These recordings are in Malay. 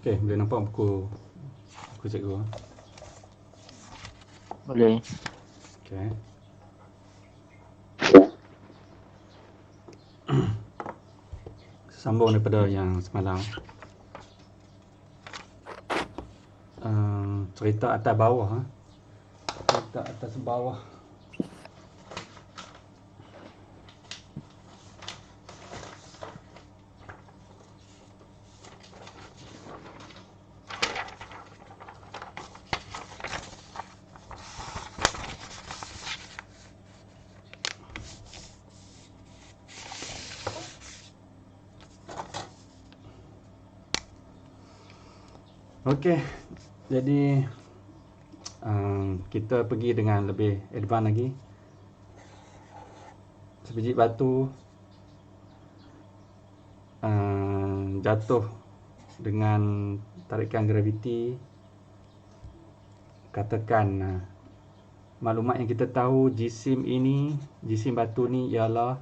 Okey, boleh nampak buku cikgu. Boleh. Okey. Sambung daripada yang semalam. Cerita atas bawah. Cerita atas bawah. Okey, jadi kita pergi dengan lebih advance lagi. Sebiji batu jatuh dengan tarikan graviti. Katakan maklumat yang kita tahu, jisim batu ni ialah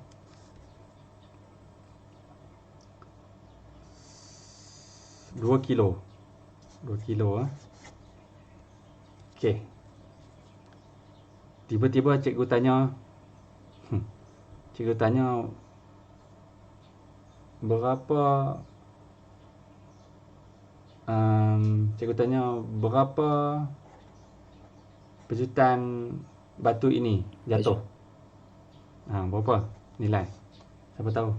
dua kilo. Okey. Tiba-tiba cikgu tanya berapa pejutan batu ini jatuh. Berapa nilai? Siapa tahu?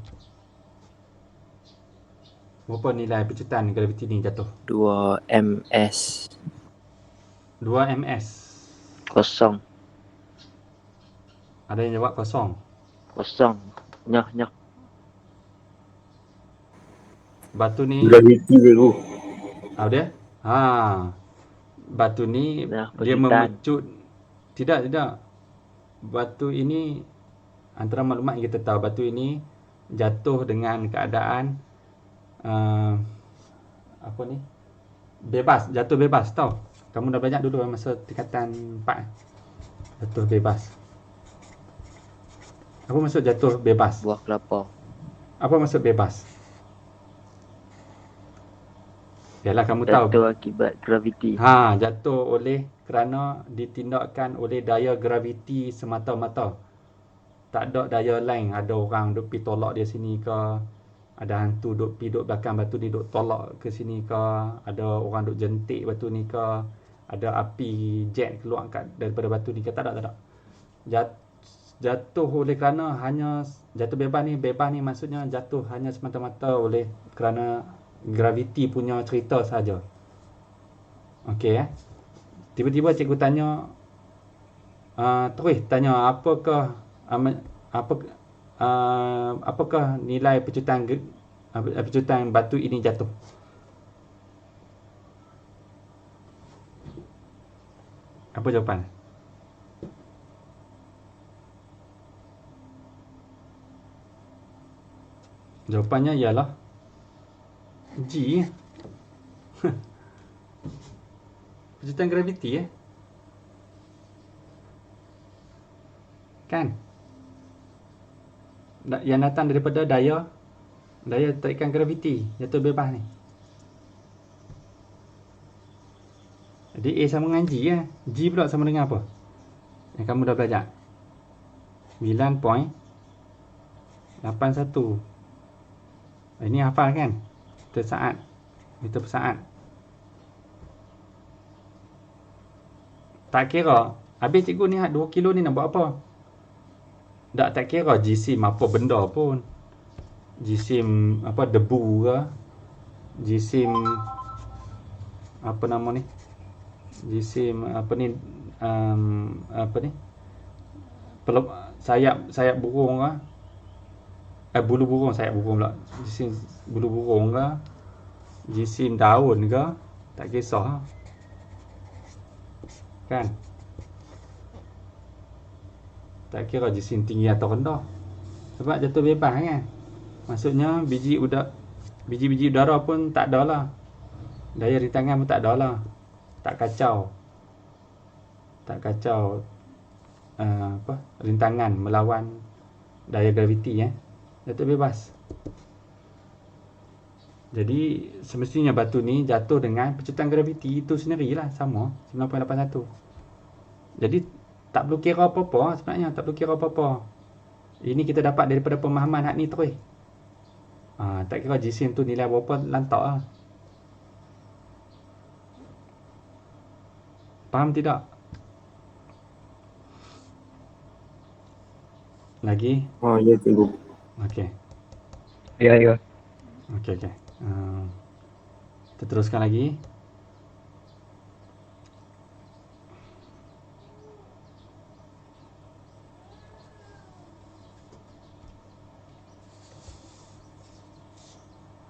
Berapa nilai pejutan graviti ni jatuh? 2 ms. 2 ms. Kosong. Ada yang jawab kosong. Kosong. Nyah. Batu ni Graviti dulu. dia? Batu ni Nah, dia pejutan. memecut. Tidak. Batu ini, antara maklumat yang kita tahu, batu ini jatuh dengan keadaan bebas, jatuh bebas tau. Kamu dah belajar dulu masa tingkatan 4. Jatuh bebas. Apa maksud jatuh bebas? Buah kelapa. Apa maksud bebas? Yalah, kamu tahu. Jatuh akibat graviti. Jatuh oleh kerana ditindakkan oleh daya graviti semata-mata. Tak ada daya lain. Ada orang duk pi tolak dia sini ke, ada hantu duk belakang batu ni duk tolak ke sini ke, ada orang duk jentik batu ni ke, ada api jet keluar daripada batu ni ke. Tak ada. Jatuh oleh kerana hanya jatuh bebas ni maksudnya jatuh hanya semata-mata oleh kerana graviti punya cerita saja. Okey Tiba-tiba cikgu tanya, terus tanya apakah nilai pejutan batu ini jatuh? Apa jawapan? Jawapannya ialah G. Pejutan graviti kan? Yang datang daripada daya tarikan graviti jatuh bebas ni. Jadi A sama dengan G G pula sama dengan apa? Yang kamu dah belajar 9.81. Ini hafal kan? Meter per saat. Tak kira. Habis cikgu ni 2 kilo ni nak buat apa? Tak kira jisim apa benda pun. Jisim debu ke? Jisim Jisim sayap burung ke? Bulu burung, sayap burung pula. Jisim bulu burung ke? Jisim daun ke? Tak kisah. Kan? Tak kira jisim tinggi atau rendah. Sebab jatuh bebas kan? Maksudnya biji udara pun tak ada lah. Daya rintangan pun tak ada lah. Tak kacau rintangan melawan daya graviti Jatuh bebas. Jadi semestinya batu ni jatuh dengan pecutan graviti itu sendirilah sama 9.81. Jadi tak perlu kira apa-apa sebenarnya, tak perlu kira apa-apa. Ini kita dapat daripada pemahaman hak ni terus. Tak kira jisim tu nilai berapa lantak lah. Faham tidak? Lagi? Oh, ya cikgu. Okey. Ya, ya. Okey. Kita teruskan lagi.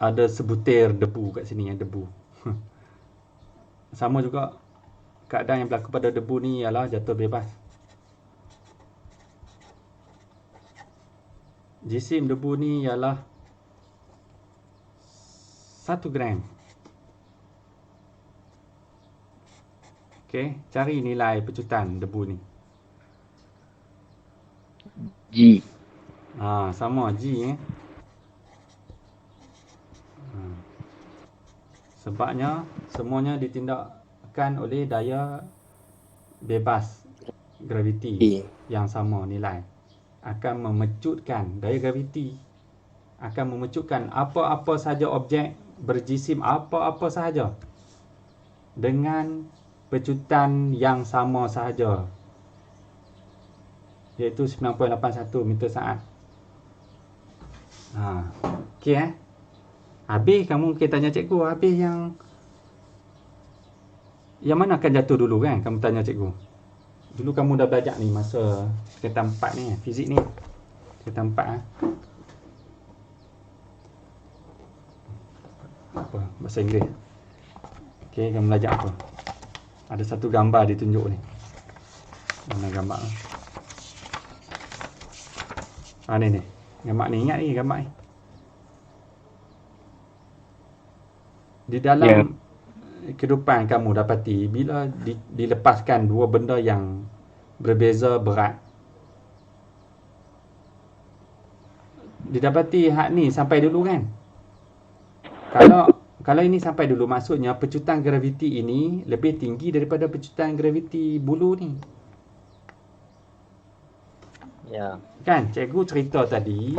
Ada sebutir debu kat sini yang debu. Sama juga keadaan yang berlaku pada debu ni ialah jatuh bebas. Jisim debu ni ialah 1 gram. Okey, cari nilai pecutan debu ni. G. Sama G Sebabnya semuanya ditindakkan oleh daya bebas graviti yang sama nilai. Akan memecutkan, daya graviti akan memecutkan apa-apa sahaja objek berjisim apa-apa sahaja dengan pecutan yang sama sahaja, iaitu 9.81 meter saat. Okey Habis kamu tanya cikgu, habis yang mana akan jatuh dulu kan? Kamu tanya cikgu. Dulu kamu dah belajar ni masa kereta 4 ni, fizik ni. Kereta 4 apa? Bahasa Inggeris. Okey, kamu belajar apa? Ada satu gambar ditunjuk ni. Mana gambar? Ni. Gambar ni, ingat ni gambar ni. Di dalam kehidupan kamu dapati bila dilepaskan dua benda yang berbeza berat, didapati hak ni sampai dulu kan. Kalau ini sampai dulu, maksudnya pecutan graviti ini lebih tinggi daripada pecutan graviti bulu ni. Ya. Kan cikgu cerita tadi,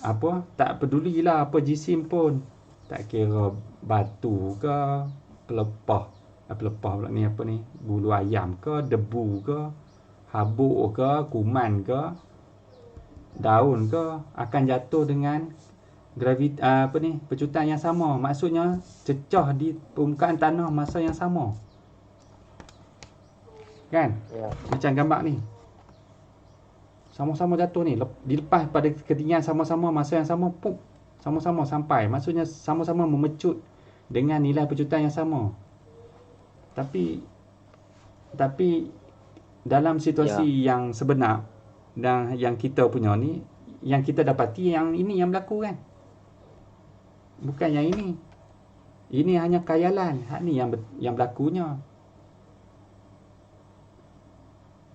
apa, tak pedulilah apa jisim pun. Tak kira batu ke, pelepah pula ni, apa ni, bulu ayam ke, debu ke, habuk ke, kuman ke, daun ke, akan jatuh dengan graviti, pecutan yang sama. Maksudnya cecah di permukaan tanah masa yang sama. Kan? Ya. Macam gambar ni. Sama-sama jatuh ni, dilepas pada ketinggian sama-sama masa yang sama, pum, sama-sama sampai. Maksudnya sama-sama memecut dengan nilai pecutan yang sama. Tapi dalam situasi yang sebenar dan yang kita punya ni, yang kita dapati yang ini yang berlaku kan. Bukan yang ini. Ini hanya khayalan. Hak ni yang berlakunya.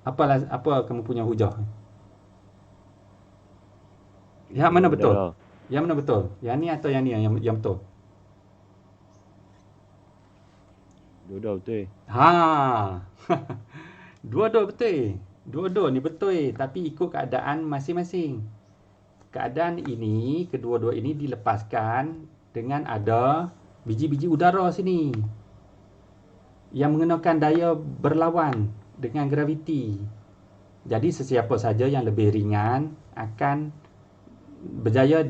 Apa kamu punya hujah? Yang mana betul? Yang mana betul? Yang ni atau yang ni yang betul? Dua-dua betul. Dua-dua betul. Dua-dua ni betul, tapi ikut keadaan masing-masing. Keadaan ini, kedua-dua ini dilepaskan dengan ada biji-biji udara sini yang mengenakan daya berlawan dengan graviti. Jadi sesiapa saja yang lebih ringan akan berjaya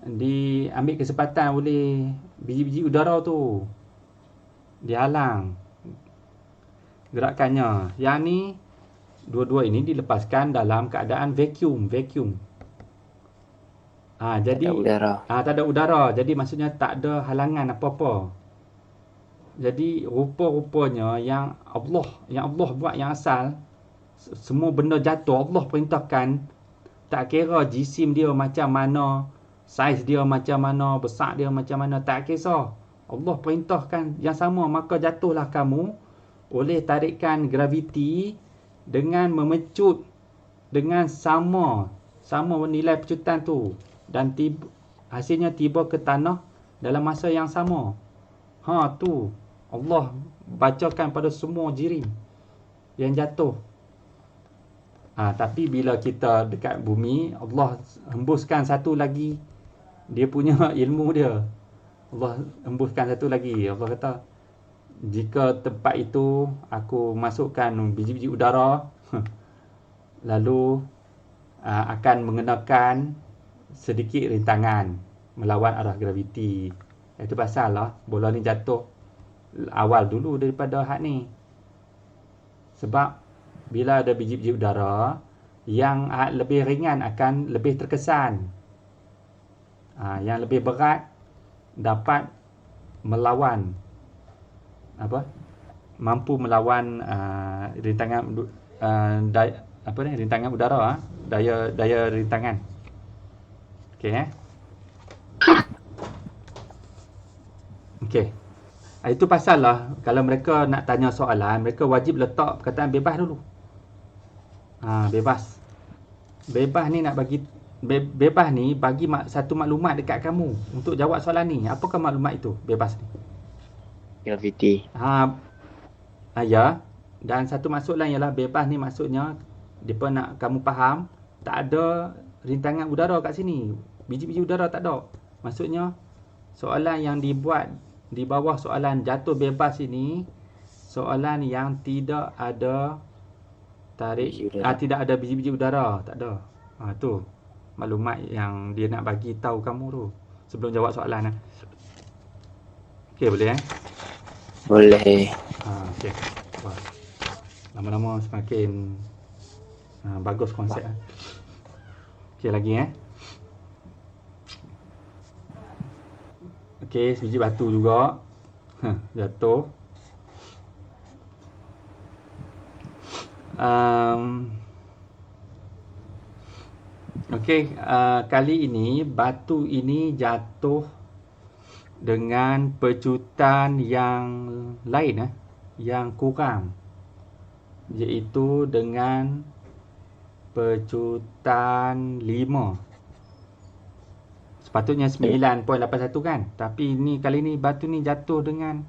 diambil kesempatan oleh biji-biji udara tu, dihalang gerakannya. Yang ni, dua-dua ini dilepaskan dalam keadaan vacuum. Jadi tak ada udara. Jadi maksudnya tak ada halangan apa-apa. Jadi rupa-rupanya yang Allah buat, yang asal, semua benda jatuh, Allah perintahkan. Tak kira jisim dia macam mana, saiz dia macam mana, besar dia macam mana, tak kisah. Allah perintahkan yang sama, maka jatuhlah kamu oleh tarikan graviti dengan memecut dengan sama nilai pecutan tu, dan hasilnya tiba ke tanah dalam masa yang sama. Tu Allah bacakan pada semua jirim yang jatuh. Tapi bila kita dekat bumi, Allah hembuskan satu lagi dia punya ilmu dia. Allah hembuskan satu lagi. Allah kata, jika tempat itu aku masukkan biji-biji udara, lalu akan mengenakan sedikit rintangan melawan arah graviti. Itu pasal lah bola ni jatuh awal dulu daripada hak ni. Sebab bila ada biji-biji udara, yang lebih ringan akan lebih terkesan. Yang lebih berat dapat melawan mampu melawan rintangan rintangan udara, daya rintangan. Okey. Okey. Itu pasal lah kalau mereka nak tanya soalan, mereka wajib letak perkataan bebas dulu. Bebas. Bebas ni nak bagi bebas ni bagi satu maklumat dekat kamu untuk jawab soalan ni. Apakah maklumat itu? Bebas ni. Gravity. Ya. Dan satu maksud lain ialah bebas ni maksudnya depa nak kamu faham tak ada rintangan udara kat sini. Biji-biji udara tak ada. Maksudnya soalan yang dibuat di bawah soalan jatuh bebas ini soalan yang tidak ada tarik, tidak ada biji-biji udara, tak ada. Tu maklumat yang dia nak bagi tahu kamu tu sebelum jawab soalan. Okey, boleh Boleh. Okey. Lama-lama semakin bagus konsep. Okey, lagi Okey, sebiji batu juga jatuh. Okey, kali ini batu ini jatuh dengan pecutan yang lain yang kurang, iaitu dengan pecutan 5. Sepatutnya 9.81 kan, tapi kali ni batu ni jatuh dengan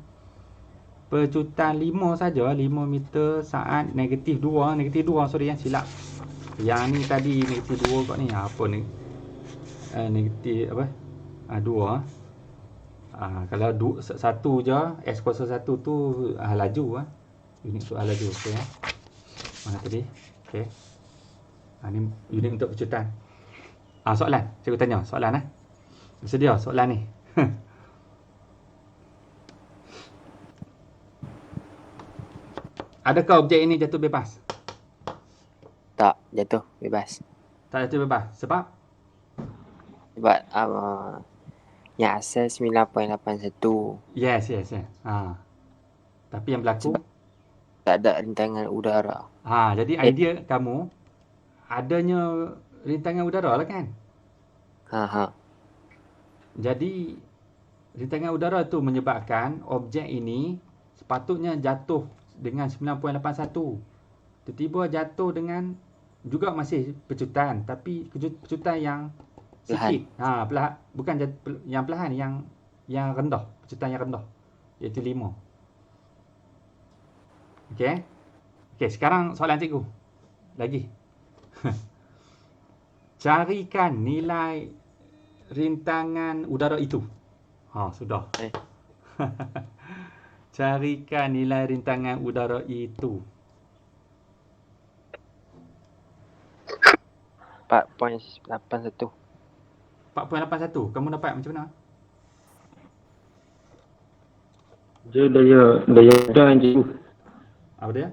pecutan 5 saja, 5 meter saat -2, sorry silap. Yang ni tadi -2 kat ni apa ni? Negatif 2. Kalau 1 je S01 tu laju unit soal laju. Okey mana tadi? Okey. Ni unit untuk pecutan. Soalan, cikgu tanya soalan bersedia soalan ni. Adakah objek ini jatuh bebas? Tak, jatuh bebas. Tak jatuh bebas. Sebab yang asal 9.81. Yes. Tapi yang berlaku Sebab tak ada rintangan udara. Jadi idea kamu adanya rintangan udara lah kan? Jadi rintangan udara tu menyebabkan objek ini sepatutnya jatuh dengan 9.81. Tiba-tiba jatuh dengan juga masih pecutan, tapi pecutan yang sikit. Perlahan. Bukan yang perlahan, yang rendah, pecutan yang rendah, iaitu 5. Okey, sekarang soalan cikgu. Lagi. Carikan nilai rintangan udara itu. Sudah. Carikan nilai rintangan udara itu. 4.81. 4.81. Kamu dapat macam mana? Dia daya dan cikgu. Apa dia?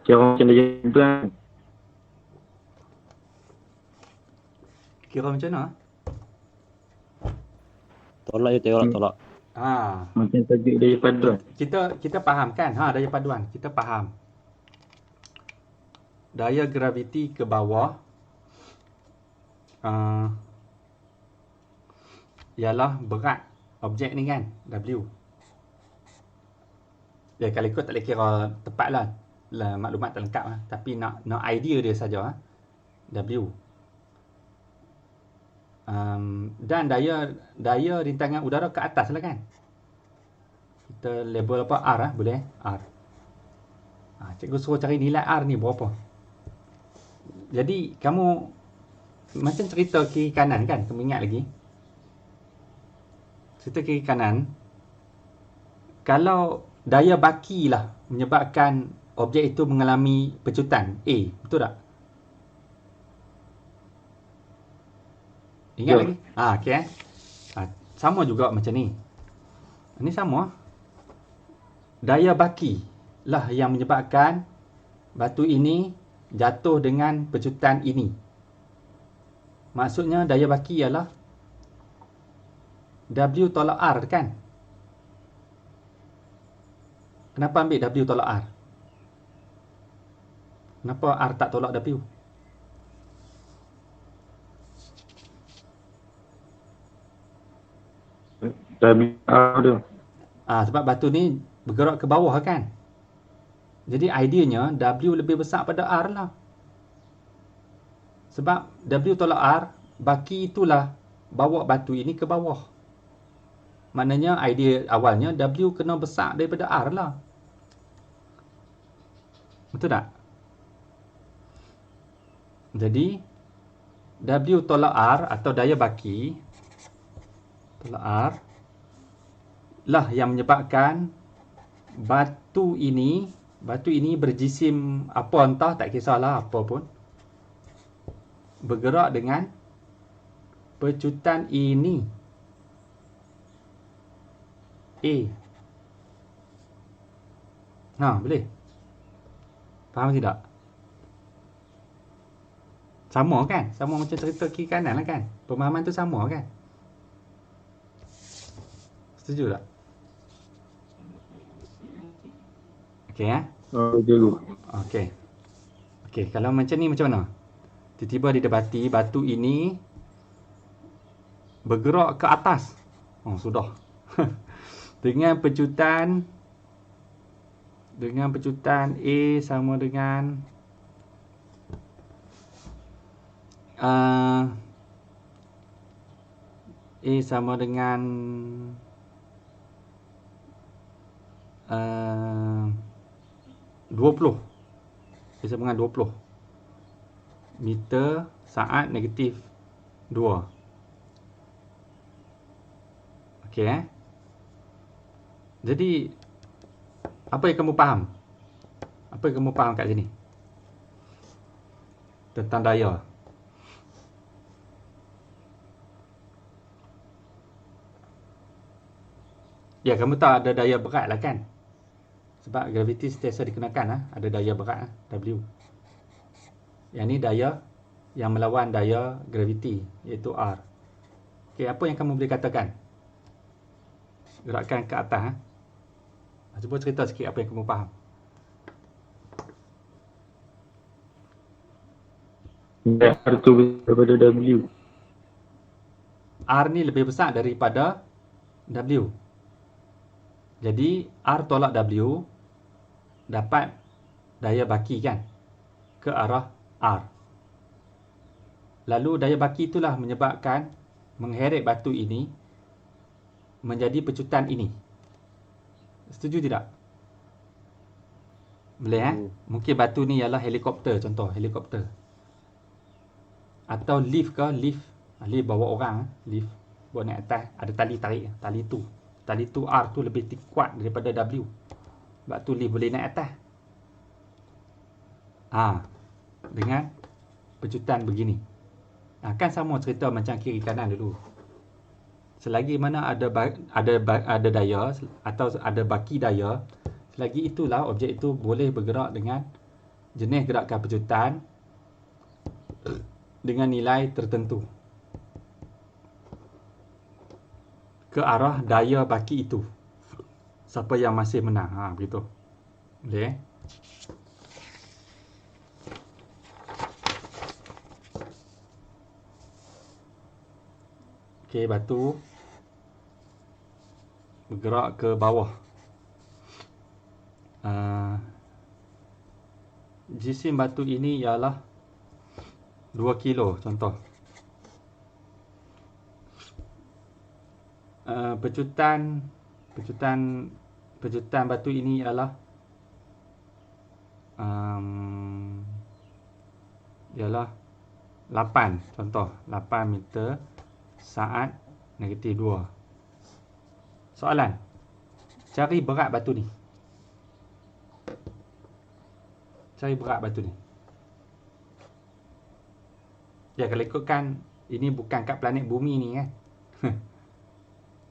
Kira macam daya dan. Kira macam mana? Tolak. Macam tajuk daya paduan. Kita faham kan? Daya paduan. Kita faham. Daya graviti ke bawah ialah berat objek ni kan, W. Ya, kalau ikut tak boleh kira tepat lah maklumat tak lengkap lah. Tapi nak idea dia saja W. Dan daya rintangan udara ke atas lah kan. Kita label apa? R lah, boleh? R. Cikgu suruh cari nilai R ni berapa. Jadi kamu macam cerita kiri kanan kan? Kamu ingat lagi? Cerita kiri kanan. Kalau daya baki lah menyebabkan objek itu mengalami pecutan A. Betul tak? Ingat lagi? Okey sama juga macam ni. Ini sama. Daya baki lah yang menyebabkan batu ini jatuh dengan pecutan ini. Maksudnya daya baki ialah W tolak R kan? Kenapa ambil W tolak R? Kenapa R tak tolak W? dia. Sebab batu ni bergerak ke bawah kan? Jadi ideanya W lebih besar pada R lah. Sebab W tolak R, baki itulah bawa batu ini ke bawah. Maknanya idea awalnya W kena besar daripada R lah. Betul tak? Jadi W tolak R atau daya baki tolak R lah yang menyebabkan batu ini berjisim apa entah, tak kisahlah apa pun, bergerak dengan pecutan ini A. Boleh? Faham tidak? Sama kan? Sama macam cerita kiri kanan lah kan? Pemahaman tu sama kan? Setuju tak? Okey Okey, kalau macam ni macam mana? Tiba-tiba didapati batu ini bergerak ke atas. Sudah. dengan pecutan A sama dengan A sama dengan 20. A sama dengan 20 meter saat negatif 2. Okey Jadi apa yang kamu faham? Apa yang kamu faham kat sini? Tentang daya. Ya, kamu tahu ada daya berat lah kan? Sebab graviti sentiasa dikenakan lah. Ada daya berat W. Yang ni daya yang melawan daya graviti, iaitu R. Okey, apa yang kamu boleh katakan? Gerakan ke atas. Cuba cerita sikit apa yang kamu faham. R tu daripada W. R ni lebih besar daripada W. Jadi R tolak W dapat daya baki kan ke arah R. Lalu daya baki itulah menyebabkan mengheret batu ini menjadi pecutan ini. Setuju tidak? Boleh Mungkin batu ni ialah helikopter, contoh helikopter. Atau lift ke, lift bawa orang, lift buat naik atas, ada tali tarik, tali tu R tu lebih kuat daripada W. Sebab tu lift boleh naik atas. Dengan pecutan begini. Kan sama cerita macam kiri kanan dulu. Selagi mana ada daya atau ada baki daya, selagi itulah objek itu boleh bergerak dengan jenis gerakan pecutan dengan nilai tertentu ke arah daya baki itu. Siapa yang masih menang, begitu. Boleh Okey, batu bergerak ke bawah. Jisim batu ini ialah 2 kilo contoh. pecutan batu ini ialah ialah 8, contoh 8 meter saat negatif 2. Soalan, cari berat batu ni. Cari berat batu ni. Ya, kalau ikutkan, ini bukan kat planet bumi ni kan.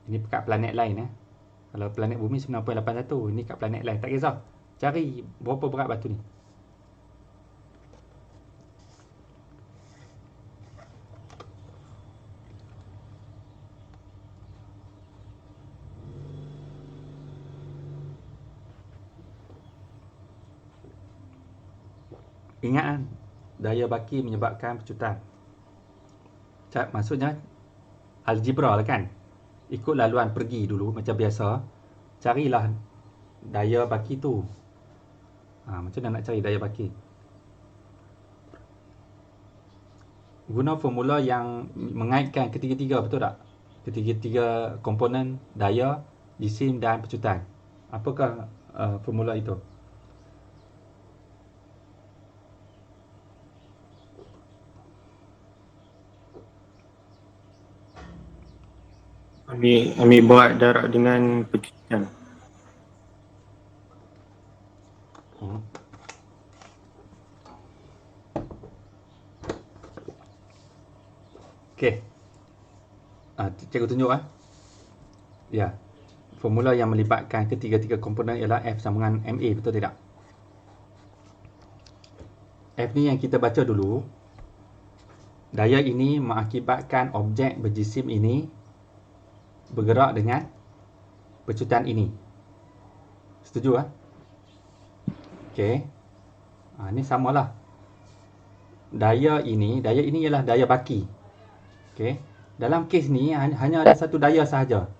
Ini kat planet lain. Kalau planet bumi 9.81, ini kat planet lain. Tak kisah. Cari berapa berat batu ni. Ingat kan, daya baki menyebabkan pecutan. Maksudnya algebra lah kan. Ikut laluan pergi dulu macam biasa. Carilah daya baki tu. Macam mana nak cari daya baki? Guna formula yang mengaitkan ketiga-tiga, betul tak? Ketiga-tiga komponen daya, jisim dan pecutan. Apakah formula itu? Ambil berat darab dengan pecutan. Okey. Cikgu tunjuk Ya. Formula yang melibatkan ketiga-tiga komponen ialah F sama dengan MA, betul tidak? F ni yang kita baca dulu. Daya ini mengakibatkan objek berjisim ini bergerak dengan pecutan ini. Setuju Okey. Ni samalah. Daya ini ialah daya baki. Okey. Dalam kes ni hanya ada satu daya sahaja.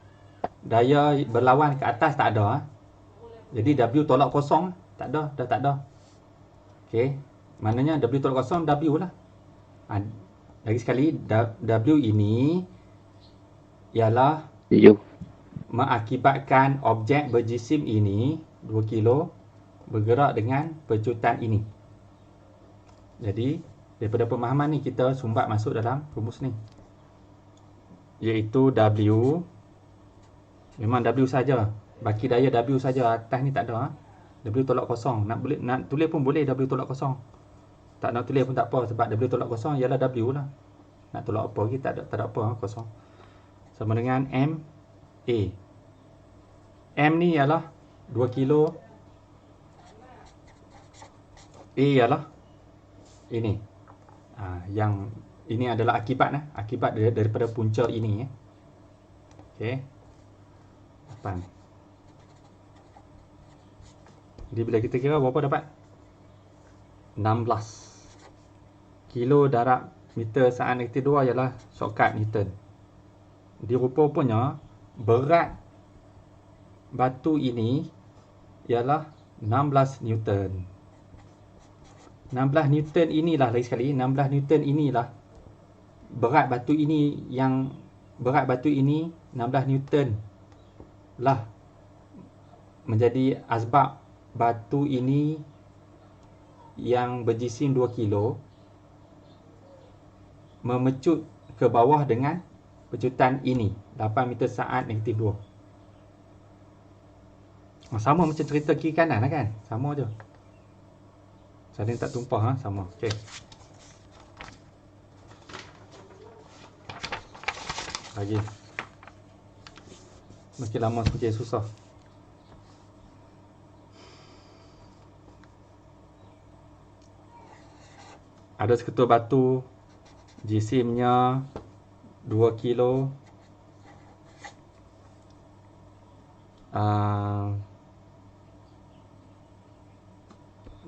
Daya berlawan ke atas tak ada. Jadi W tolak kosong tak ada, dah tak ada. Okey. Maknanya W tolak kosong W lah. Lagi sekali, W ini ialah mengakibatkan objek berjisim ini 2 kilo bergerak dengan pecutan ini. Jadi daripada pemahaman ni kita sumbat masuk dalam rumus ni, iaitu W memang W saja, baki daya W saja, atas ni tak ada. W tolak kosong, nak tulis pun boleh W tolak kosong, tak nak tulis pun tak apa, sebab W tolak kosong ialah W lah. Nak tolak apa lagi tak ada apa, kosong. Sama dengan M A. M ni ialah 2 kilo, A ialah ini. Yang ini adalah akibat akibat daripada punca ini Okey. 8. Jadi bila kita kira berapa dapat? 16 kilo darab meter saat negatif 2 ialah shortcut Newton. Di rupa-rupanya berat batu ini ialah 16 Newton. 16 Newton inilah, lagi sekali, 16 Newton inilah berat batu ini, 16 Newton lah menjadi asbab batu ini yang berjisim 2 kilo memecut ke bawah dengan pecutan ini 8 meter saat negatif 2. Sama macam cerita kiri kanan lah kan, sama je, saling tak tumpah sama. Okey, lagi makin lama semakin susah. Ada seketul batu, jisimnya 2 kilo,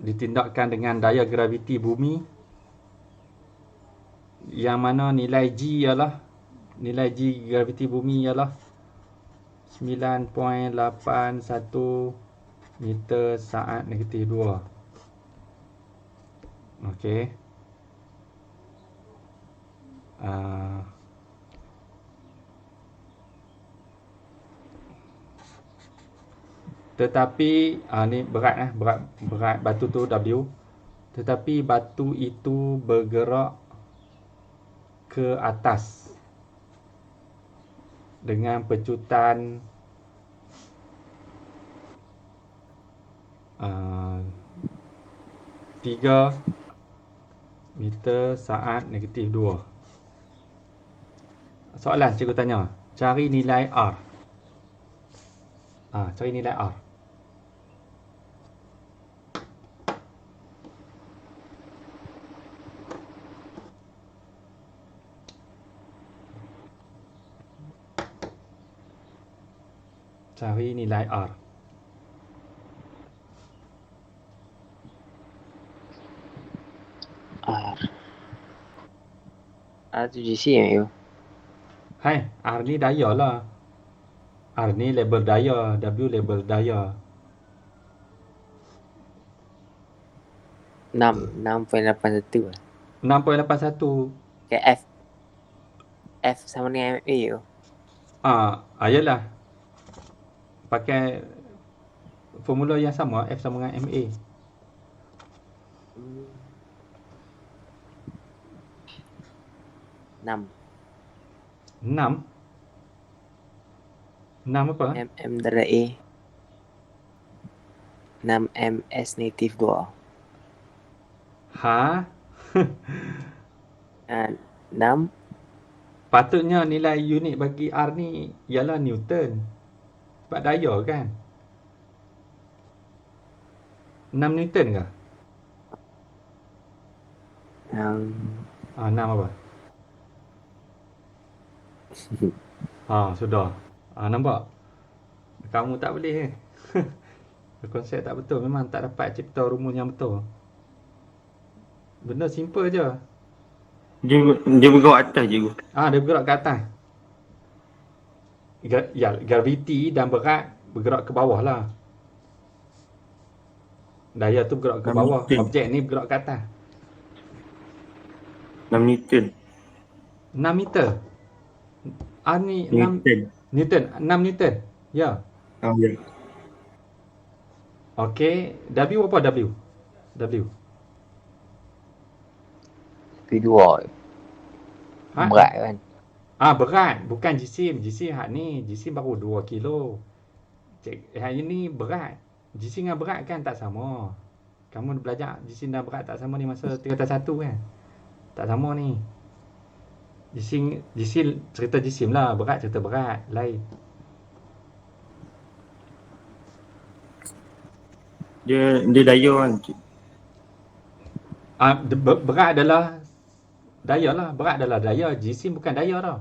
ditindakkan dengan daya graviti bumi, yang mana nilai G graviti bumi ialah 9.81 meter saat negatif 2. Okey. Tetapi ni berat berat batu tu W. Tetapi batu itu bergerak ke atas dengan pecutan 3 meter saat negatif 2. Soalan cikgu tanya, cari nilai R. Cari nilai R. Cari nilai R. R tu GC yang you. Hai, R ni daya lah. R ni label daya, W label daya. 6.81 lah. 6.81. Okay, F sama dengan MA you. Yalah. Pakai formula yang sama, F sama dengan MA. 6. 6 apa? M darab A. 6 MS negatif 2. Ha? 6. Patutnya nilai unit bagi R ni ialah Newton. Sebab daya kan? 6 Newton ke? 6 apa? Sudah. Nampak? Kamu tak boleh konsep tak betul. Memang tak dapat cipta rumus yang betul. Benda simple je. Dia bergerak atas je. Dia bergerak ke atas. Graviti dan berat bergerak ke bawah lah. Daya tu bergerak ke bawah. Objek ni bergerak ke atas. 6 Newton. 6 meter. Ni 6 Newton. 6 Newton. Ya. Ya. Okey. W apa W? W. P2. Ha? Berat kan? Berat. Bukan jisim. Jisim hak ni. Jisim baru 2 kilo. Hak ini berat. Jisim dengan berat kan tak sama. Kamu belajar jisim dan berat tak sama ni masa tingkatan 1 kan? Tak sama ni. Jisim cerita jisim lah. Berat cerita berat. Lain. Dia daya kan. Berat adalah daya lah. Berat adalah daya. Jisim bukan daya tau.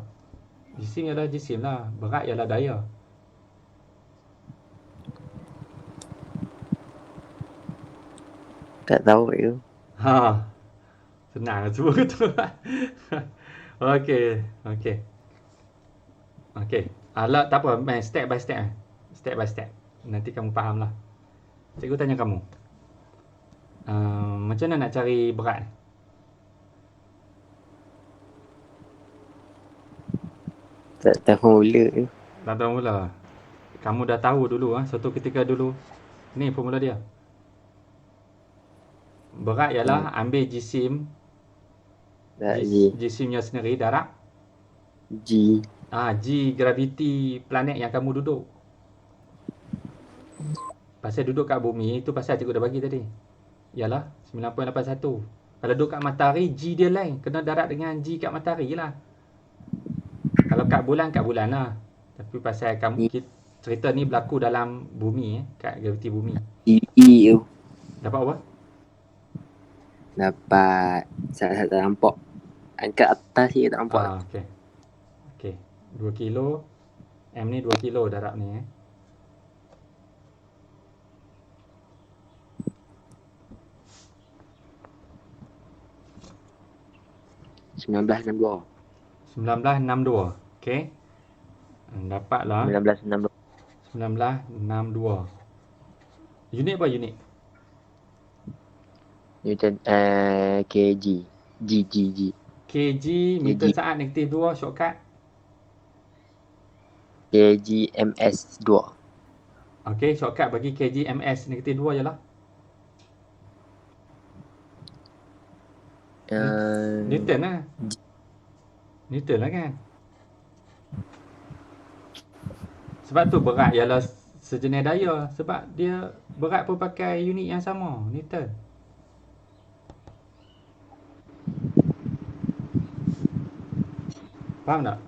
Jisim ialah jisim lah. Berat ialah daya. Tak tahu you. Senang semua tu. Okey. Tak apa. Main step by step. Step by step. Nanti kamu faham lah. Cikgu tanya kamu. Macam mana nak cari berat? Tak tahu mula you. Tak tahu mula. Kamu dah tahu dulu satu ketika dulu. Ni formula dia. Berat ialah ambil jisim. Jisimnya sendiri darab. G. G graviti planet yang kamu duduk. Pasal duduk kat bumi, itu pasal cikgu dah bagi tadi. Ialah 9.81. Kalau duduk kat matahari, G dia lain. Kena darab dengan G kat matahari lah. Kalau kat bulan lah. Tapi pasal kamu cerita ni berlaku dalam bumi kat graviti bumi. E you. Dapat apa? Dapat tak nampak. Angkat atas je tak nampak. Okey. 2 kilo. M ni 2 kilo darab ni 1962. 1962. Okey. Dapatlah 1962. 1962. Unit apa unit? Newton kg. G. kg meter saat negatif 2 shortcut. kg ms 2. Okey, shortcut bagi kg ms negatif 2 je lah. Newton lah. Newton lah kan. Sebab tu berat ialah sejenis daya. Sebab dia berat pun pakai unit yang sama, Newton. Faham tak?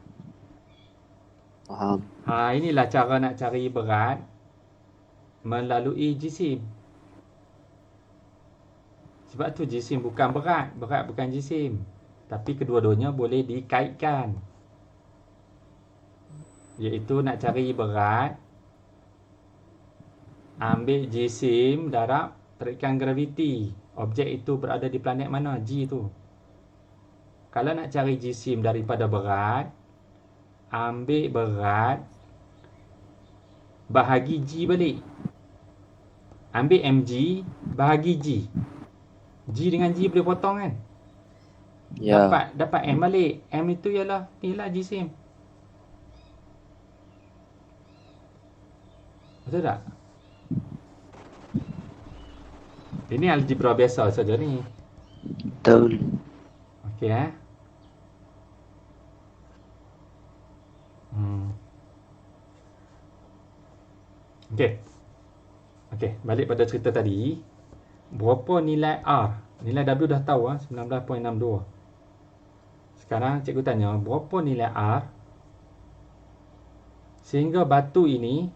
Faham. Inilah cara nak cari berat melalui jisim. Sebab tu jisim bukan berat, berat bukan jisim. Tapi kedua-duanya boleh dikaitkan. Iaitu nak cari berat, ambil jisim darab terikan graviti. Objek itu berada di planet mana? G tu. Kalau nak cari jisim daripada berat, ambil berat bahagi G balik. Ambil mg bahagi G. G dengan G boleh potong kan? Ya. Dapat M balik. M itu ialah jisim. Betul tak? Ini algebra biasa saja ni. Betul. Okey Okey, balik pada cerita tadi. Berapa nilai R? Nilai W dah tahu 19.62. Sekarang cikgu tanya, berapa nilai R sehingga batu ini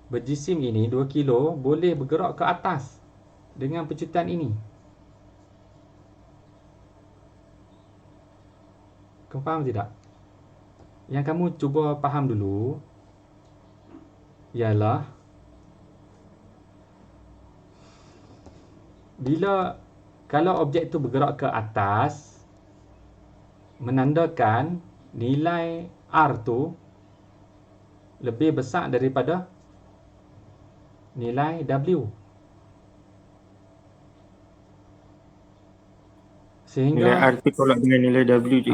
berjisim ini 2 kilo boleh bergerak ke atas dengan pecutan ini? Kamu faham tidak? Yang kamu cuba faham dulu ialah kalau objek itu bergerak ke atas, menandakan nilai R tu lebih besar daripada nilai W. Sehingga Nilai R tu tolak dengan nilai W je.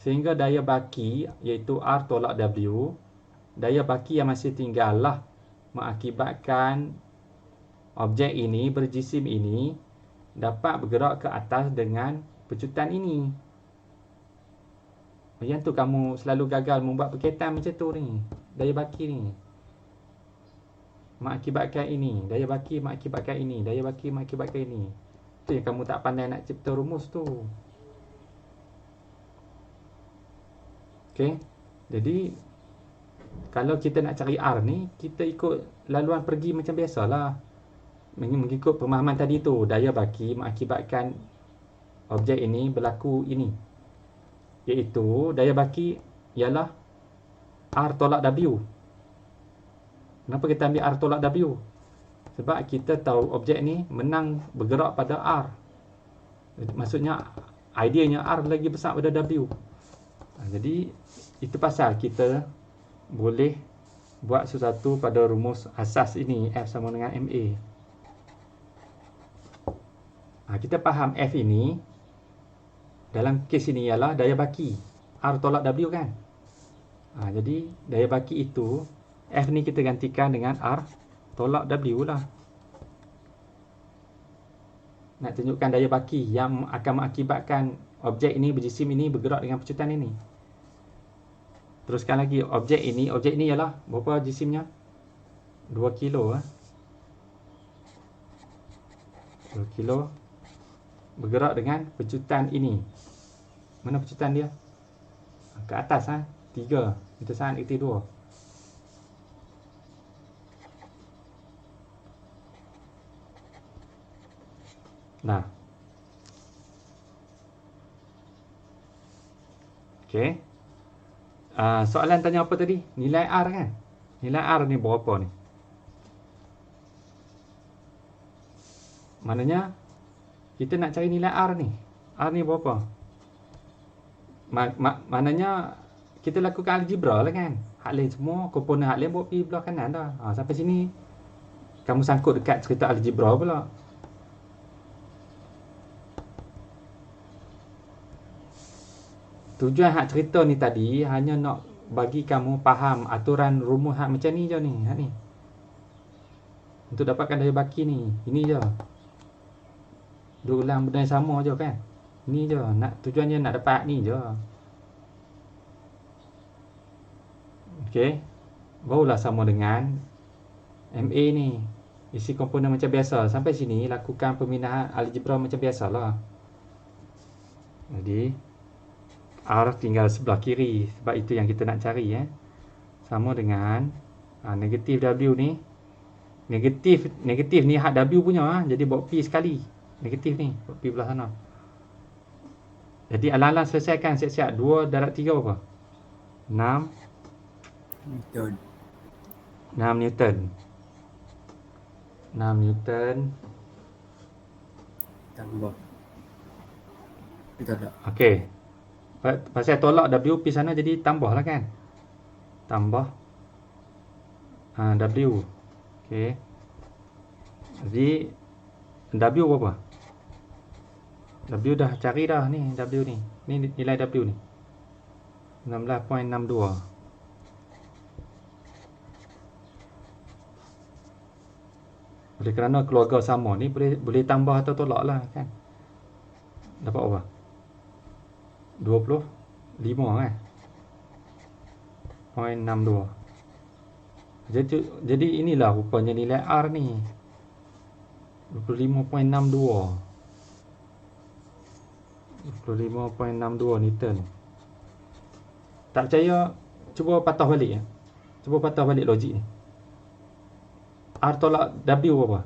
Sehingga daya baki iaitu R tolak W, daya baki yang masih tinggal lah mengakibatkan objek ini, berjisim ini dapat bergerak ke atas dengan pecutan ini. Yang tu kamu selalu gagal membuat perkaitan macam tu ni. Daya baki ni mengakibatkan ini, daya baki mengakibatkan ini, daya baki mengakibatkan ini. Tu yang kamu tak pandai nak cipta rumus tu. Okey. Jadi kalau kita nak cari R ni, kita ikut laluan pergi macam biasalah. Mengikut pemahaman tadi tu, daya baki mengakibatkan objek ini berlaku ini. Iaitu daya baki ialah R tolak W. Kenapa kita ambil R tolak W? Sebab kita tahu objek ni menang bergerak pada R. Maksudnya ideanya R lagi besar pada W. Jadi itu pasal kita boleh buat sesuatu pada rumus asas ini, F sama dengan MA. Kita faham F ini dalam kes ini ialah daya baki R tolak W kan. Jadi daya baki itu F ni kita gantikan dengan R tolak W lah. Nak tunjukkan daya baki yang akan mengakibatkan objek ini, berjisim ini bergerak dengan pecutan ini. Teruskan lagi, objek ini ialah berapa jisimnya? 2 kilo 2 kilo bergerak dengan pecutan ini. Mana pecutan dia? Ke atas 3 meter saat aktif 2. Nah. Okey. Soalan tanya apa tadi? Nilai R kan? Nilai R ni berapa ni? Maknanya kita nak cari nilai R ni. R ni berapa? Maknanya kita lakukan algebra lah kan. Hak lain semua, komponen hak lain buat pergi belah kanan dah. Sampai sini kamu sangkut dekat cerita algebra pula. Tujuan hak cerita ni tadi hanya nak bagi kamu faham aturan rumus hak macam ni je ni. Hak ni. Untuk dapatkan daya baki ni, ini je. Dia ulang benda yang sama je kan. Ni je, tujuannya nak dapat ni je. Okey. Barulah sama dengan MA ni. Isi komponen macam biasa. Sampai sini lakukan pemindahan algebra macam biasalah. Jadi R tinggal sebelah kiri sebab itu yang kita nak cari Sama dengan negatif W ni. Negatif ni hak W punya jadi bawa P sekali. Negatif ni bawa P belah sana. Jadi alang-alang selesaikan siap-siap 2 darab 3 berapa? 6 Betul. 6 Newton. 6 Newton. Tambah. Betul tak? Okey. Pasal tolak W P sana jadi tambah lah kan. Tambah W. Okey. Jadi W berapa? W dah cari dah ni W ni. Ni nilai W ni. 16.62. Oleh kerana keluarga sama ni boleh tambah atau tolak lah kan. Dapat apa? 25 kan. 0.62. Jadi inilah rupanya nilai R ni. 25.62. 25.62 Newton. Tak percaya, cuba patah balik Cuba patah balik logik ni. R tolak W berapa?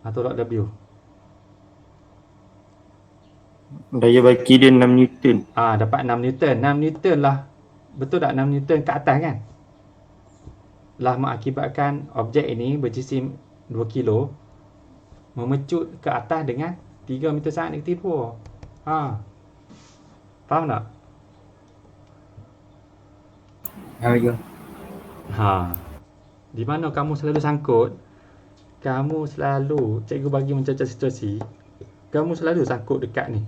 R tolak W. Daya baki dia 6 Newton. Dapat 6 Newton. 6 Newton lah. Betul tak 6 Newton ke atas kan? Lah mengakibatkan objek ini berjisim 2 kilo memecut ke atas dengan 3 meter saat negatif 2. Faham tak? Ya. Di mana kamu selalu sangkut, cikgu bagi macam situasi, kamu selalu sangkut dekat ni,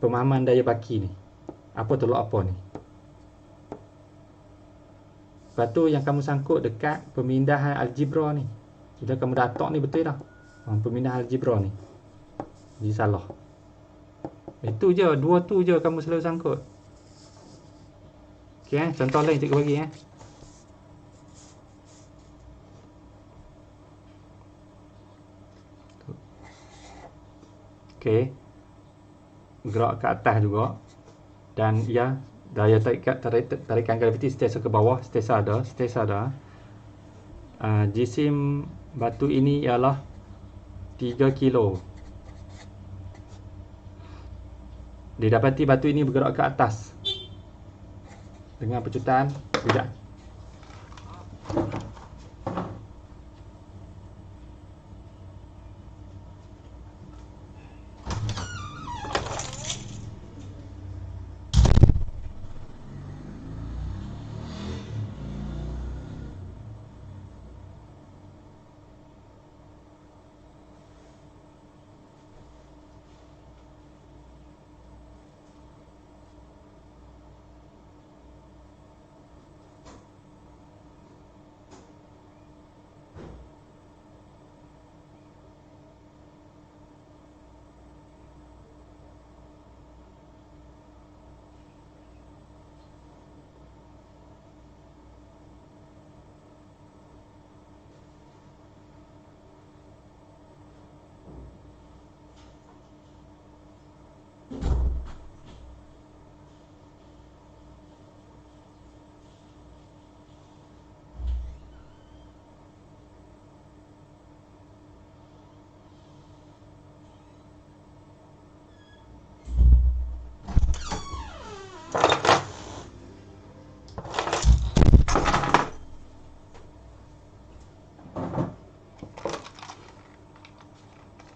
pemahaman daya baki ni. Apa tolak apa ni. Lepas tu yang kamu sangkut dekat pemindahan algebra ni. Bila kamu datak ni betul dah. Pemindahan algebra ni. Jadi salah. Itu je, dua tu je kamu selalu sangkut. Okey contoh lain cikgu bagi Okey. Gerak ke atas juga. Dan daya tarikan graviti sentiasa ke bawah, sentiasa ada. Jisim batu ini ialah 3 kilo. Didapati batu ini bergerak ke atas dengan pecutan bidang.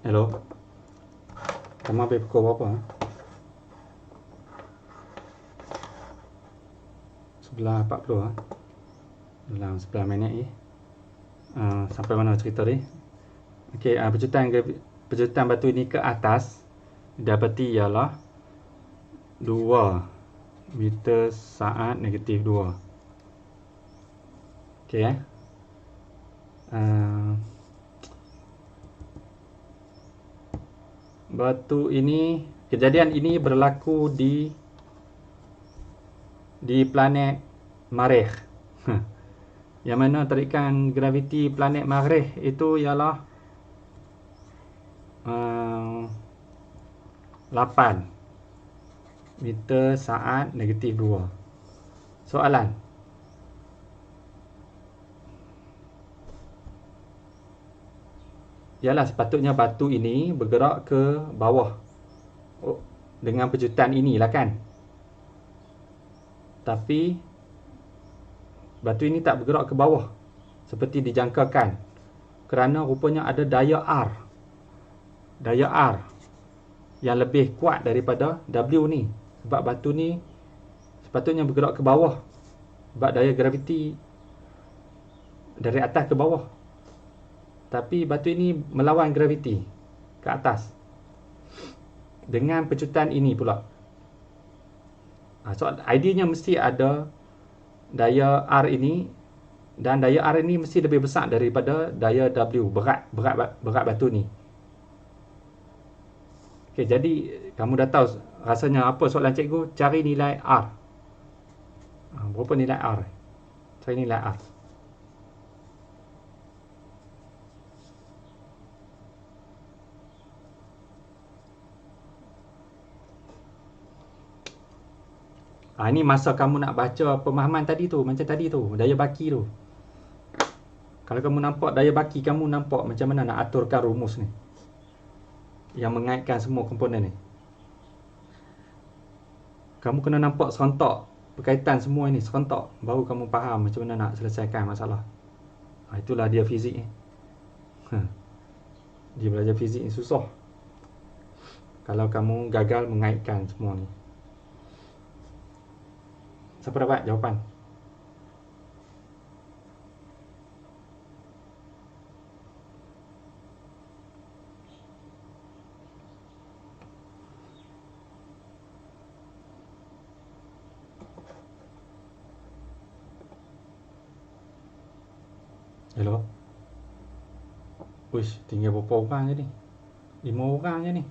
Hello. Kamu habis pukul berapa? Sebelah 40 dalam 11 minit ni. Sampai mana cerita ni? Okey, pecutan batu ini ke atas didapati ialah 2 meter saat negatif 2. Okey Uh, kejadian ini berlaku di planet Marikh. Yang mana tarikan graviti planet Marikh itu ialah 8 meter saat negatif 2. Soalan, ialah sepatutnya batu ini bergerak ke bawah dengan pejutan inilah kan. Tapi batu ini tak bergerak ke bawah seperti dijangkakan kerana rupanya ada daya R yang lebih kuat daripada W ni. Sebab batu ni sepatutnya bergerak ke bawah sebab daya graviti dari atas ke bawah. Tapi batu ini melawan graviti ke atas dengan pecutan ini pula. So ideanya mesti ada daya R ini, dan daya R ini mesti lebih besar daripada daya W, berat batu ni. Okey, jadi kamu dah tahu rasanya apa soalan cikgu, cari nilai R. Berapa nilai R? Cari nilai R. Ini masa kamu nak baca pemahaman tadi tu, macam tadi tu, daya baki tu. Kalau kamu nampak daya baki, kamu nampak macam mana nak aturkan rumus ni yang mengaitkan semua komponen ni. Kamu kena nampak serentak berkaitan semua ini serentak, baru kamu faham macam mana nak selesaikan masalah. Itulah dia fizik ni. Dia belajar fizik ni susah kalau kamu gagal mengaitkan semua ni. Siapa dapat jawapan? Hello? Uish, tinggal berapa orang je ni? 5 orang je ni.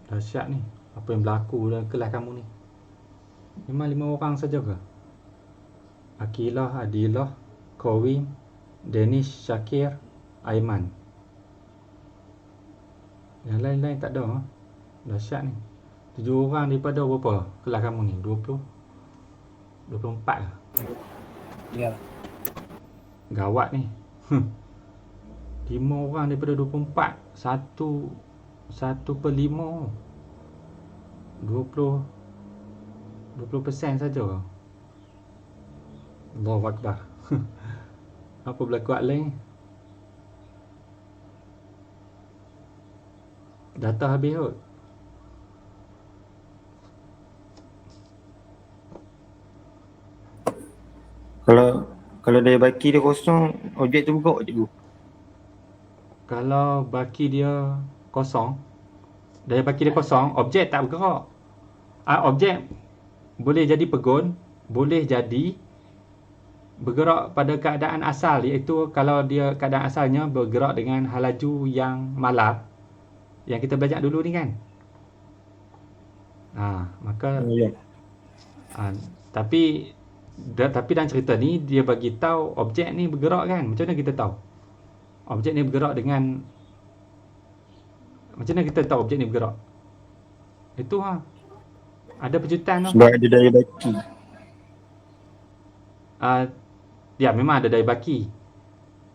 Dahsyat ni. Apa yang berlaku dalam kelas kamu ni? Memang 5 orang saja ke? Akilah, Adilah, Kowin, Danish, Syakir, Aiman. Yang lain-lain tak ada. Dahsyat ni. 7 orang daripada berapa kelas kamu ni? 20? 24 ke? Ya. Gawat ni. 5 orang daripada 24. 1/5. 20% saja. Allahu Akbar. Apa berlaku lain? Data habis kot. Kalau daya baki dia kosong, objek tu bergerak cikgu. Kalau baki dia kosong, daya baki dia kosong, objek tak bergerak. Objek boleh jadi pegun, boleh jadi bergerak pada keadaan asal, iaitu kalau dia keadaan asalnya bergerak dengan halaju yang malar yang kita belajar dulu ni kan. Maka Ya. tapi dalam cerita ni dia bagi tahu objek ni bergerak kan. Macam mana kita tahu objek ni bergerak dengan, macam mana kita tahu objek ni bergerak? Itu ada pejutan tu. Sebab ada daya baki. Ya, memang ada daya baki.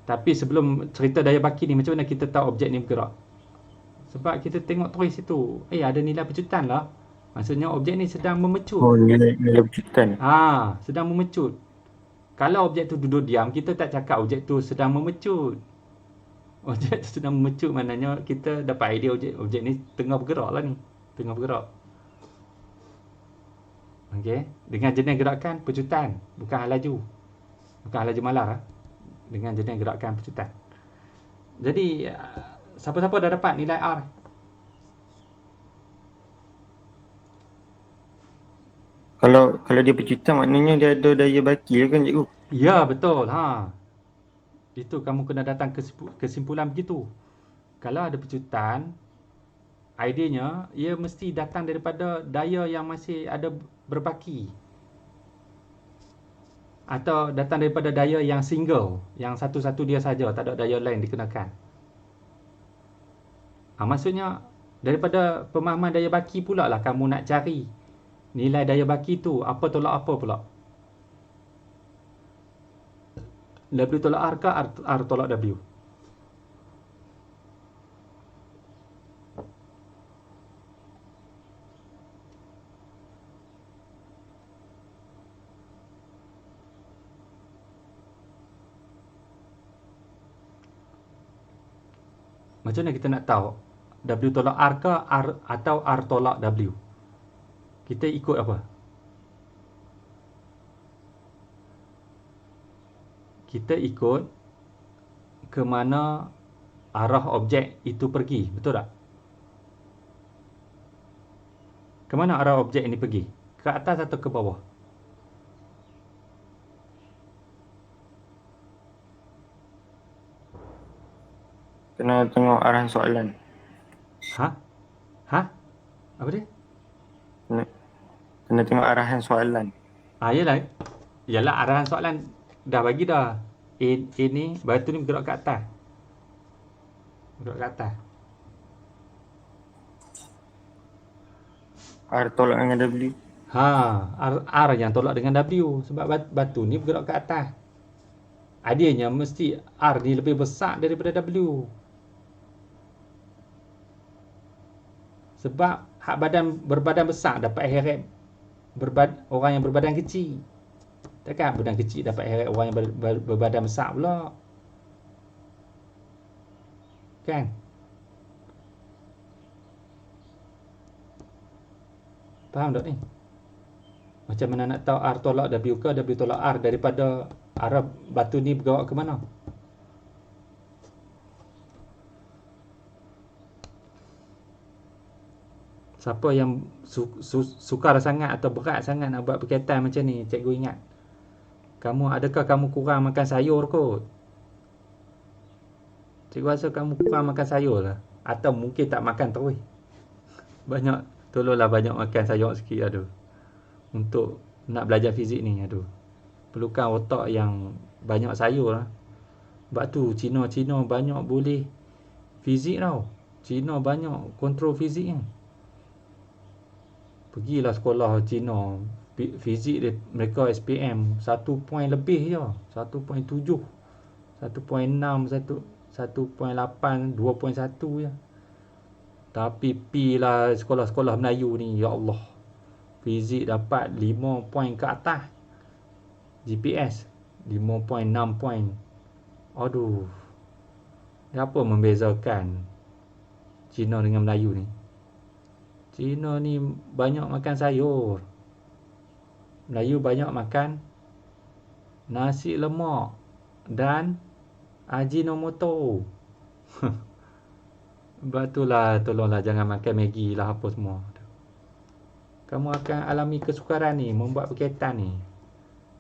Tapi sebelum cerita daya baki ni, macam mana kita tahu objek ni bergerak? Sebab kita tengok tulis situ, ada nilai pejutan lah. Maksudnya objek ni sedang memecut. Nilai pejutan. Sedang memecut. Kalau objek tu duduk diam, kita tak cakap objek tu sedang memecut. Objek tu sedang memecut maknanya kita dapat idea objek ni tengah bergerak lah ni. Tengah bergerak. Okey, dengan jenis gerakan pecutan, bukan halaju. Bukan halaju malar. Dengan jenis gerakan pecutan. Jadi siapa-siapa dah dapat nilai R? Kalau dia pecutan maknanya dia ada daya baki kan cikgu? Ya, betul. Ha. Itu kamu kena datang kesimpulan begitu. Kalau ada pecutan, ideanya ia mesti datang daripada daya yang masih ada berbaki, atau datang daripada daya yang single, yang satu-satu dia saja, tak ada daya lain dikenakan. Maksudnya daripada pemahaman daya baki pula lah kamu nak cari nilai daya baki tu apa tolak apa pula. W tolak R ke R tolak W? Macam mana kita nak tahu W tolak R ke R atau R tolak W? Kita ikut apa? Kita ikut ke mana arah objek itu pergi, betul tak? Ke mana arah objek ini pergi? Ke atas atau ke bawah? Kena tengok arahan soalan. Ha? Ha? Apa dia? Kena tengok arahan soalan. Yalah. Yalah, arahan soalan dah bagi dah. A ni, batu ni bergerak ke atas. Bergerak ke atas. R tolak dengan W. R yang tolak dengan W. Sebab batu ni bergerak ke atas. Adanya mesti R ni lebih besar daripada W. Sebab hak berbadan besar dapat heret orang yang berbadan kecil. Takkan badan kecil dapat heret orang yang berbadan besar pula. Kan? Faham tak ni? Macam mana nak tahu R tolak W ke W tolak R daripada arah batu ni bergerak ke mana? Siapa yang sukar sangat atau berat sangat nak buat berkaitan macam ni, cikgu ingat. Adakah kamu kurang makan sayur kot? Cikgu rasa kamu kurang makan sayur lah. Atau mungkin tak makan terus. Tolonglah banyak makan sayur sikit, aduh. Untuk nak belajar fizik ni, aduh. Perlukan otak yang banyak sayur lah. Sebab tu Cina banyak boleh fizik tau. Cina banyak kontrol fizik ni. Pergilah sekolah Cina, fizik dia, mereka SPM 1 point lebih je, 1.7, 1.6, 1.8, 2.1 je. Tapi lah sekolah-sekolah Melayu ni, ya Allah, fizik dapat 5 point ke atas, GPS 5.6 point. Aduh, apa membezakan Cina dengan Melayu ni? Cina ni banyak makan sayur. Melayu banyak makan nasi lemak dan Ajinomoto. Sebab itulah, tolonglah jangan makan Maggi lah apa semua. Kamu akan alami kesukaran ni, membuat berkaitan ni.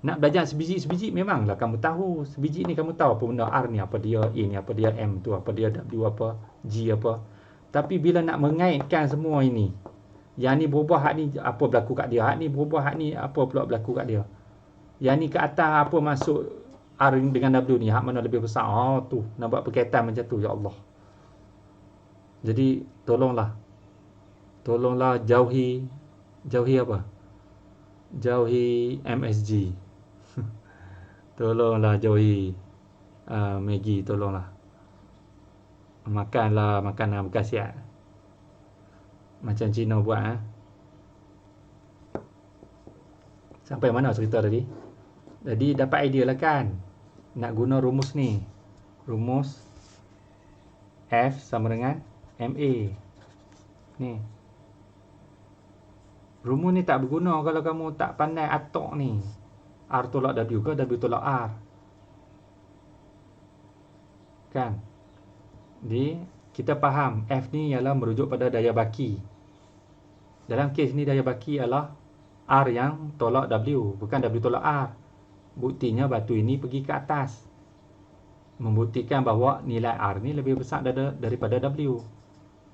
Nak belajar sebiji-sebiji memanglah kamu tahu. Sebiji ni kamu tahu apa benda R ni, apa dia A ni, apa dia M tu, apa dia W, apa G apa. Tapi bila nak mengaitkan semua ini, yang ni berubah, hak ni apa berlaku kat dia, hak ni berubah, hak ni apa pula berlaku kat dia. Yang ni ke atas apa masuk R dengan W ni, hak mana lebih besar. Tu nak buat berkaitan macam tu, ya Allah. Jadi tolonglah jauhi apa? Jauhi MSG. Tolonglah jauhi Maggi, tolonglah. Makanlah makanan berkhasiat. Macam Cina buat. Sampai mana cerita tadi? Jadi dapat idea lah kan, nak guna rumus ni. Rumus F sama dengan MA. Ni. Rumus ni tak berguna kalau kamu tak pandai atok ni. R tolak W ke W tolak R. Kan? Jadi kita faham F ni ialah merujuk pada daya baki. Dalam kes ni daya baki ialah R yang tolak W, bukan W tolak R. Buktinya batu ini pergi ke atas. Membuktikan bahawa nilai R ni lebih besar daripada W.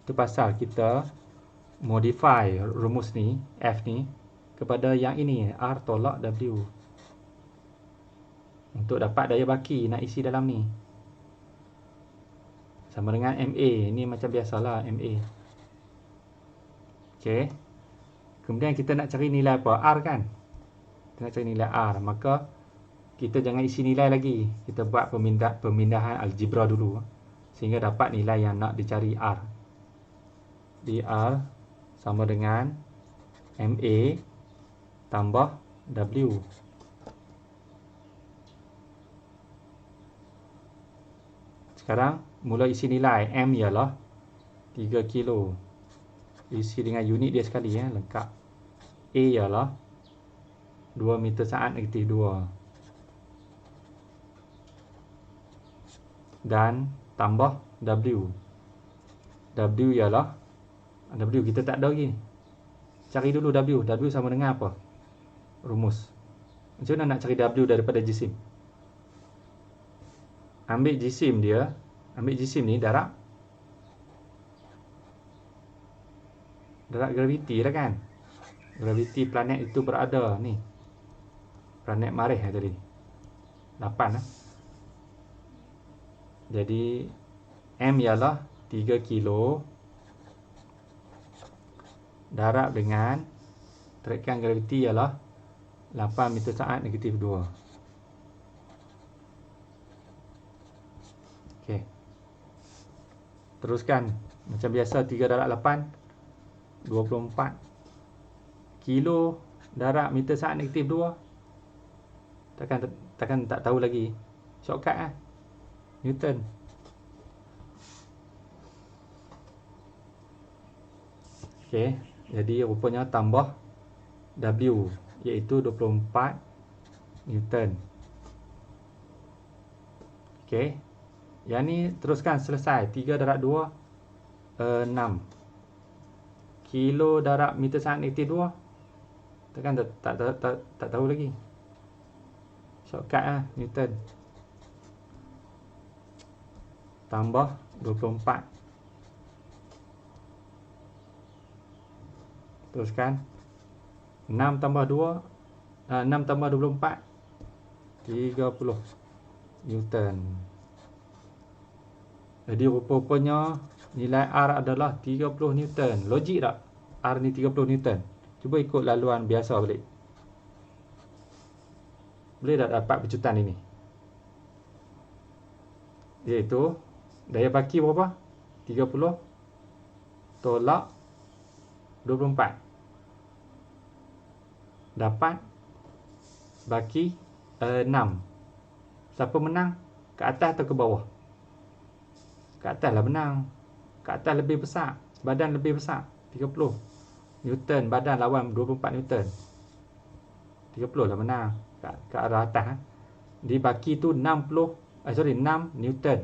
Itu pasal kita modify rumus ni, F ni, kepada yang ini, R tolak W. Untuk dapat daya baki nak isi dalam ni. Sama dengan MA. Ini macam biasalah MA. Okey. Kemudian kita nak cari nilai apa? R kan? Kita nak cari nilai R. Maka kita jangan isi nilai lagi. Kita buat pemindahan algebra dulu. Sehingga dapat nilai yang nak dicari R. dr sama dengan MA tambah W. Sekarang mula isi nilai. M ialah 3 kilo. Isi dengan unit dia sekali lengkap. A ialah 2 meter saat negatif 2. Dan tambah W. W ialah W kita tak ada lagi. Cari dulu W. W sama dengan apa? Rumus. Macam mana nak cari W daripada jisim? Ambil jisim dia. Ambil jisim ni darab graviti lah kan. Graviti planet itu berada ni. Planet Marikh tadi. 8 lah. Jadi M ialah 3 kilo darab dengan tarikan graviti ialah 8 meter saat negatif 2. Okey. Teruskan macam biasa 3 darab 8 24 kilo darab meter saat negatif 2. Takkan tak tahu lagi. Shortcut lah. Newton. Okey, jadi rupanya tambah W iaitu 24 Newton. Okey. Yang ni teruskan selesai. 3 darab 2 6 kilo darab meter saat negatif 2. Takkan tak tahu lagi. Shortcut lah Newton. Tambah 24. Teruskan 6 tambah 2 6 tambah 24 30 Newton. Jadi rupa-rupanya nilai R adalah 30 Newton. Logik tak? R ni 30 Newton. Cuba ikut laluan biasa balik. Boleh tak dapat pecutan ini? Iaitu daya baki berapa? 30 tolak 24. Dapat baki 6. Siapa menang? Ke atas atau ke bawah? Ke atas lah menang. Ke atas lebih besar. Badan lebih besar. 30 Newton. Badan lawan 24 Newton. 30 lah menang. Ke arah atas. Di baki tu 6 Newton.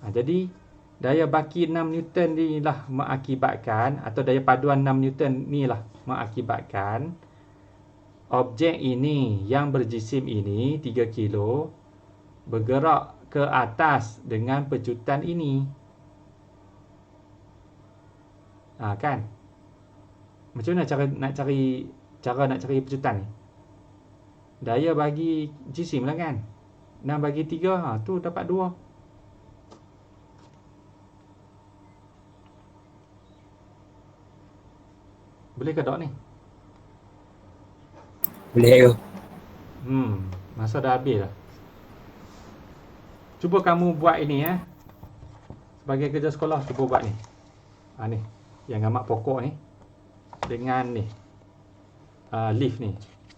Jadi daya baki 6 Newton ni lah mengakibatkan, atau daya paduan 6 Newton ni lah mengakibatkan objek ini yang berjisim ini 3 kilo bergerak ke atas dengan pecutan ini. Kan? Macam mana cara nak cari pecutan ni? Daya bagi jisim lah kan. 6 bagi 3 tu dapat 2. Boleh ke tak ni? Boleh ke? Masa dah habis dah. Cuba kamu buat ini sebagai kerja sekolah, cuba buat ni. Ni yang gambar pokok ni dengan ni leaf ni.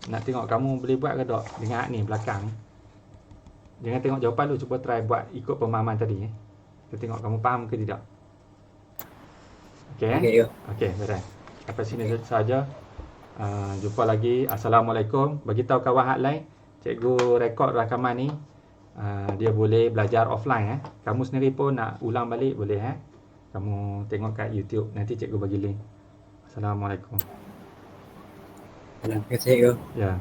Nak tengok kamu boleh buat ke tak dengan ni belakang ni. Jangan tengok jawapan dulu, cuba try buat ikut pemahaman tadi. Kita tengok kamu faham ke tidak. Okey. Okey, beres. Sampai sini saja. Jumpa lagi. Assalamualaikum. Bagi tahu kawan hak lain, cikgu rekod rakaman ni. Dia boleh belajar offline. Kamu sendiri pun nak ulang balik boleh. Kamu tengok kat YouTube. Nanti cikgu bagi link. Assalamualaikum. Terima kasih. Ya.